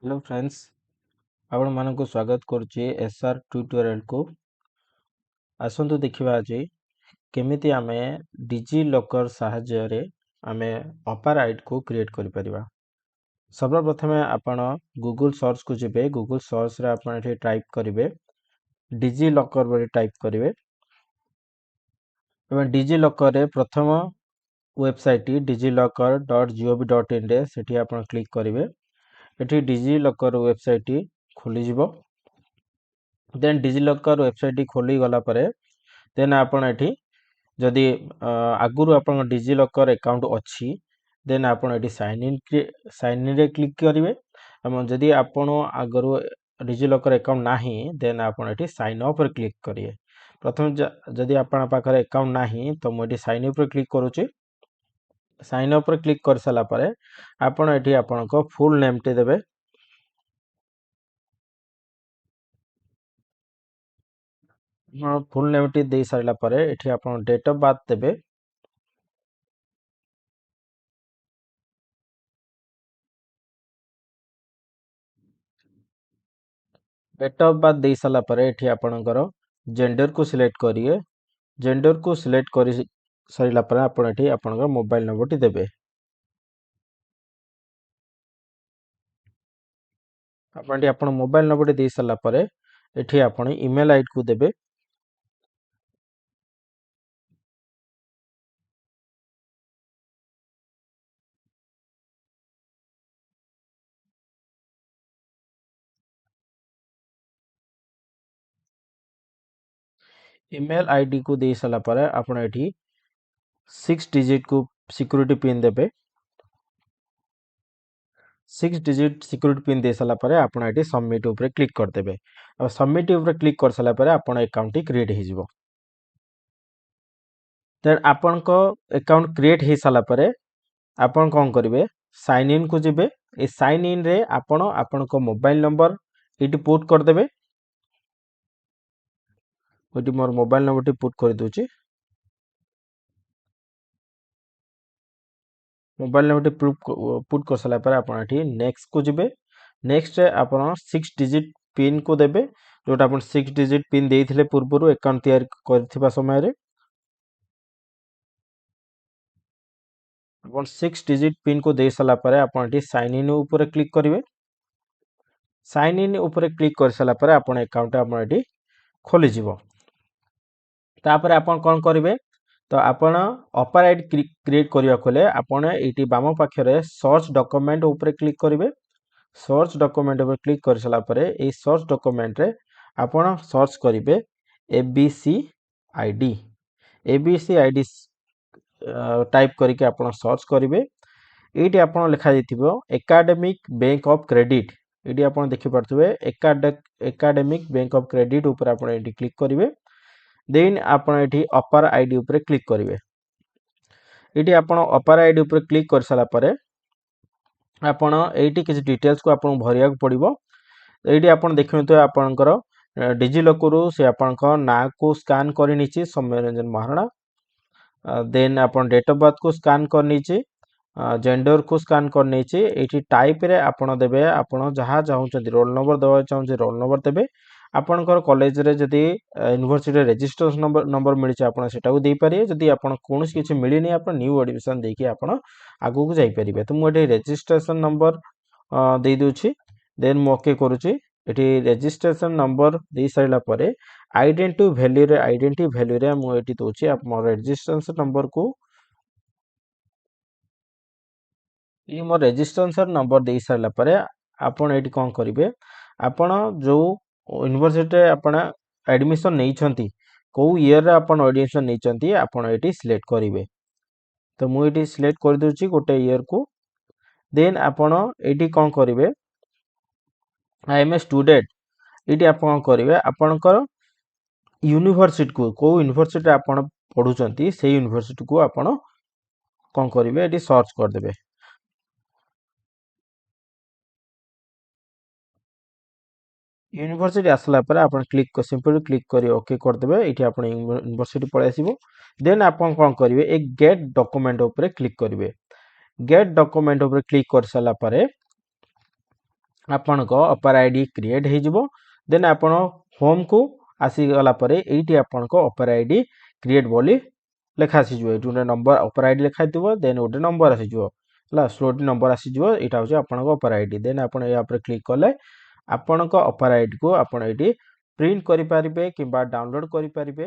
Hello friends आपण मानक स्वागत करुच्ची एसआर ट्यूटोरियल को आसंतु देखिबा आज केमिति आमे डिजी लॉकर सहाय्य रे आमे अपर आइड को क्रिएट करि परिबा। सर्वप्रथम आपण गूगल सर्च को जिबे गूगल सर्च रे आपण एठी टाइप करिवे डिजी लॉकर बडी टाइप करिवे एवं डिजी लॉकर रे प्रथम वेबसाइट digillocker.gov.in रे सेठी आपण क्लिक करिवे। एठी डिजी लॉकर वेबसाइट खोली जिवो। देन डिजिलॉकर वेबसाइट खोली गला परे देन आपण एठी जदि आगुरु आपण डिजिलॉकर अकाउंट अछि देन आपण एठी साइन इन रे क्लिक करिवे एवं जदि आपण आगुरु डिजिलॉकर अकाउंट नाही देन आपण एठी साइन अप रे क्लिक करिवे। प्रथम जदि आपण पाखरे अकाउंट नाही तो मो एठी साइन अप रे क्लिक करूची। साइन अप रे क्लिक कर सला परे आपण एठी आपनको फुल नेम टे देबे। फुल नेम टी दे सारला परे एठी आपण डेट ऑफ बर्थ देबे। डेट ऑफ बर्थ दे सारला परे एठी आपणकर जेंडर को सिलेक्ट करिए। जेंडर को सिलेक्ट करि सारला परे आपण एठी आपणकर मोबाइल नंबर टी देबे। आपण एठी आपण मोबाइल नंबर टी दे सारला परे एठी आपण ईमेल आईडी को देबे। ईमेल आईडी को दे सारला परे आपण एठी 6 डिजिट को सिक्योरिटी पिन देबे। 6 डिजिट सिक्योरिटी पिन दे सारला परे आपण एठी सबमिट ऊपर क्लिक कर देबे। अब सबमिट ऊपर क्लिक कर सारला परे आपण अकाउंट टी क्रिएट हे जिवो। देन आपण को अकाउंट क्रिएट हे सारला परे आपण कोन करिवे साइन इन को जिबे। ए साइन इन रे आपण आपण को मोबाइल नंबर इटी पुट कर देबे। ओटी मोर मोबाइल नंबर टी पुट कर दोची। मोबाइल नंबर टी पुट कर सला पर आपण एठी नेक्स्ट को जिबे। नेक्स्ट रे आपण 6 डिजिट पिन को देबे जोटा आपण 6 डिजिट पिन देइथिले पूर्वरु अकाउंट तैयार करथिबा समय रे। आपण 6 डिजिट पिन को दे सला परे आपण एठी साइन इन ऊपर क्लिक करिवे। साइन इन ऊपर क्लिक कर सला परे आपण अकाउंट आपण एठी खोली जिवो। तापर आपण कोन करिवे तो आपण अपर आइड क्रिएट करिया कोले आपण एठी बाम पाखरे सर्च डॉक्यूमेंट ऊपर क्लिक करिवे। सर्च डॉक्यूमेंट ऊपर क्लिक कर सला परे ए सर्च डॉक्यूमेंट रे आपण सर्च करिवे ABC ID. ABC ID type करके आपण सर्च करिवे। एटी आपण लिखा दिथिबो एकेडमिक बैंक ऑफ क्रेडिट। एटी आपण देखि परथुबे एकेडमिक बैंक ऑफ क्रेडिट ऊपर आपण एटी क्लिक करिवे। देन आपण एटी अपर आईडी ऊपर क्लिक करिवे। एटी आपण अपर आईडी ऊपर क्लिक कर सला परे आपण एटी किछ डिटेल्स को आपण भरिया पड़िबो। एटी आपण देखिनतो आपनकर डिजिलॉकर से आपनका ना को स्कैन करि निछि सौम्यरंजन महाराणा। देन आपण डेट ऑफ बर्थ को स्कैन कर नीचे जेंडर को स्कैन कर नीचे एठी टाइप रे आपण देबे आपण जहा चाहउछथि रोल नंबर देबा चाहउछथि रोल नंबर देबे। आपनकर कॉलेज रे जदी यूनिवर्सिटी रजिस्ट्रेशन नंबर मिलि आपण सेटा को दे पारिए। जदी आपण कोनोस किछि मिलि नै आपण न्यू एडमिशन देकी आपण आगु को जाई परिबे। तो मु एठी रजिस्ट्रेशन नंबर दे दोछि देन मु ओके करूछि। एठी रजिस्ट्रेशन नंबर दे साइला परे आइडेंटिटी वैल्यू रे मु एठी दोछि आप मोर रजिस्ट्रेशन नंबर को ये मोर रजिस्ट्रेशन नंबर दे सारला परे आपण एठी कोन करिवे आपण जो यूनिवर्सिटी रे आपण एडमिशन नै छंती को ईयर रे आपण एडमिशन नै छंती आपण एठी सिलेक्ट करिवे। तो मु एठी सिलेक्ट कर दोछि गोटे ईयर को। देन आपण एठी कोन करिवे आई एम ए स्टूडेंट एठी आपण करिवे आपणकर यूनिवर्सिटी को यूनिवर्सिटी आपण पढुचंती से यूनिवर्सिटी को आपण कोन करिवे एठी सर्च कर देबे। यूनिवर्सिटी आसला पर आपण सिंपली क्लिक करी ओके कर देबे। एठी आपण यूनिवर्सिटी पळे आसीबो। देन आपण कोन करिवे एक गेट डॉक्यूमेंट ऊपर क्लिक करिवे। गेट डॉक्यूमेंट ऊपर क्लिक कर सला परे ଆପଣଙ୍କ ଅପର ଆଇଡି କ୍ରିଏଟ୍ ହେଇଯିବ। ଦେନ୍ ଆପଣ ହୋମ୍ କୁ ଆସିଗଲା ପରେ ଏଇଠି ଆପଣଙ୍କ ଅପର ଆଇଡି କ୍ରିଏଟ୍ ବୋଲି ଲେଖା ଆସିଯିବ। ଏଇଠି ଗୋଟେ ନମ୍ବର ଅପର ଆଇଡି ଲେଖା ହେଇଥିବ, ଦେନ୍ ଗୋଟେ ନମ୍ବର ଆସିଯିବ ହେଲା, ସ୍ଲୋଟି ନମ୍ବର ଆସିଯିବ। ଏଇଟା ହେଉଛି ଆପଣଙ୍କ ଅପର ଆଇଡି। ଦେନ୍ ଆପଣ ଏହା ଉପରେ କ୍ଲିକ୍ କଲେ ଆପଣଙ୍କ ଅପର ଆଇଡିକୁ ଆପଣ ଏଇଠି ପ୍ରିଣ୍ଟ କରିପାରିବେ କିମ୍ବା ଡାଉନଲୋଡ୍ କରିପାରିବେ।